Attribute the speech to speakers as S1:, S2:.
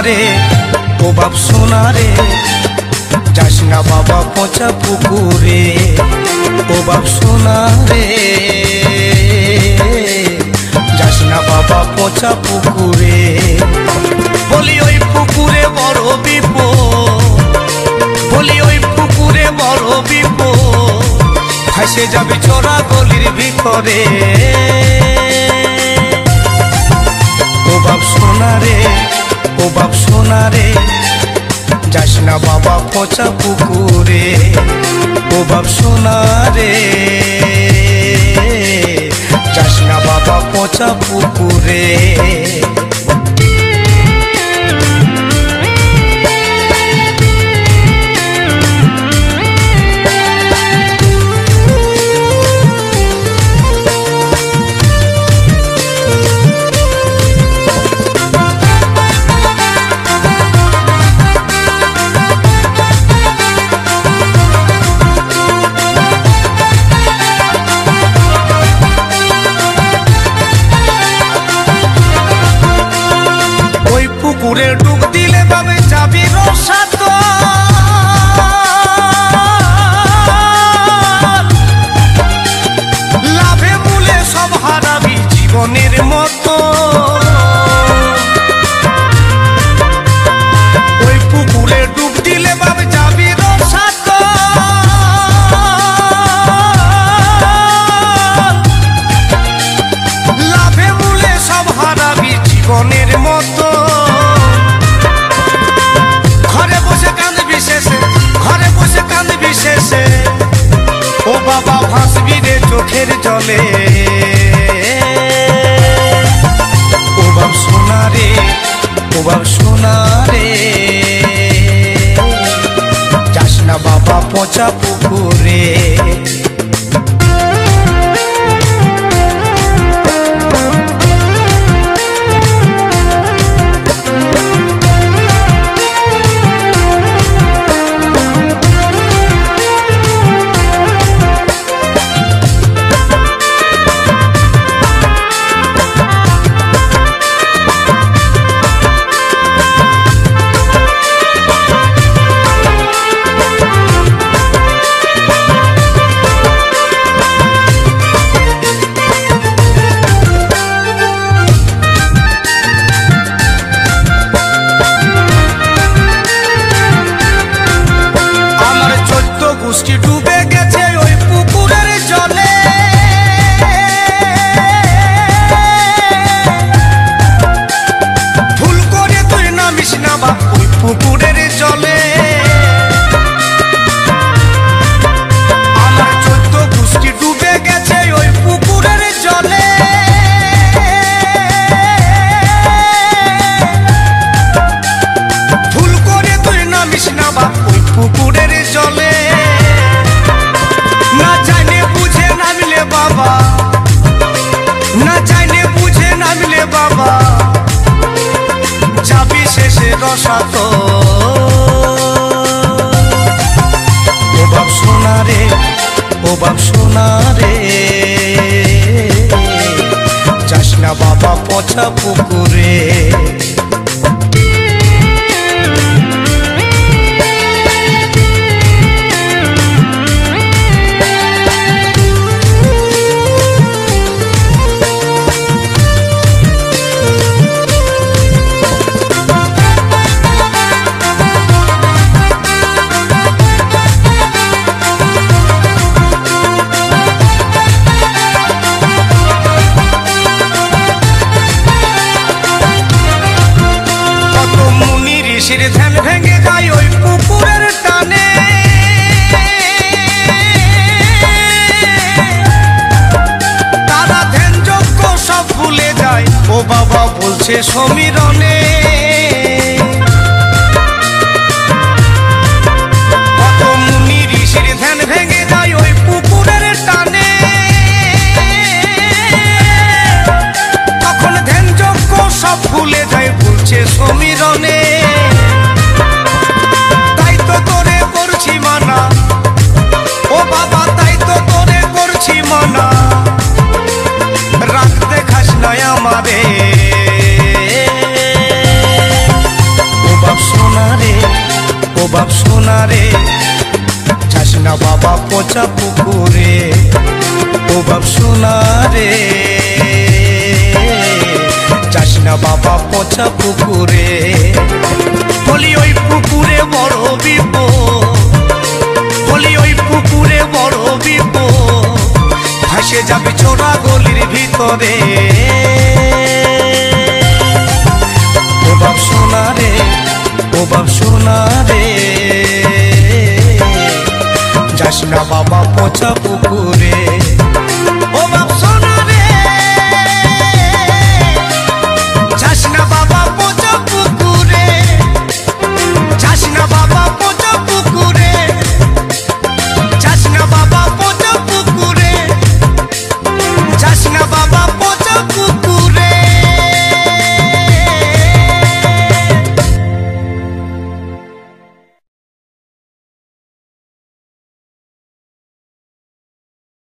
S1: রে ও বাপ সোনা রে যাস না বাবা পচা পুকুরে ও বাপ সোনা রে যাস না বাবা পচা পুকুরে বলি ওই পুকুরে বড় বিপদ বলি ওই পুকুরে বড় বিপদ ভাসে যাবি চোরা গলির ভিতরে ও বাপ সোনা রে ও বাপ সোনা রে যাস না বাবা পচা পুকুরে ও বাপ সোনা রে যাস না বাবা পচা পুকুরে পুকুরে ডুব দিলে বাবে যাবি রসাত লাভে মূলে সব হারাবি জীবনের মতো ওই পুকুরে ডুব দিলে বাবে যাবি রসাত লাভে মূলে সব হারাবি জীবনের মতো ও বাবা ভাসবি রে চোখের জলে ও বাপ সোনা রে ও বাপ সোনা রে যাস না বাবা পচা পুকুরে ডুবে গেছে ওই পুকুরের জলে ভুল করে তুই নামিস না বাপ ওই পুকুরের জলে আমার 14 গোষ্ঠী ডুবে গেছে ওই পুকুরের জলে ভুল করে তুই নামিস না বাপ ওই পুকুরের জলে না জানে বুঝে নামলে বাবা না জানে বুঝে নামলে বাবা যাবি শেষে রসাত ও বাপ সোনা রে ও বাপ সোনা রে যাস না বাবা পচা পুকুরে ধ্যান ভেঙে যায় ওই পুকুরের টানে তারা ধ্যান যজ্ঞ সব ভুলে যায় ও বাবা বলছে সমীরণে কত মুনি ঋষির ধ্যান ভেঙে যায় ওই পুকুরের টানে তখন ধ্যান যজ্ঞ সব ভুলে যায় বলছে সমীরণে ও বাবা তাই তো তোরে করছি মানা রাখতে খাস না আমারে বাপ সোনা রে যাস না বাবা পচা পুকুরে ও বাপ সোনা রে যাস না বাবা পচা পুকুরে বলি ওই পুকুরে বড় বিপদ বলি ওই পুকুরে বড় বিপদ ভাসে যাবে ছোড়া গলির ভিতরে ও বাপ সোনা রে ও বাপ সোনা রে যাস না বাবা পচা পুকুরে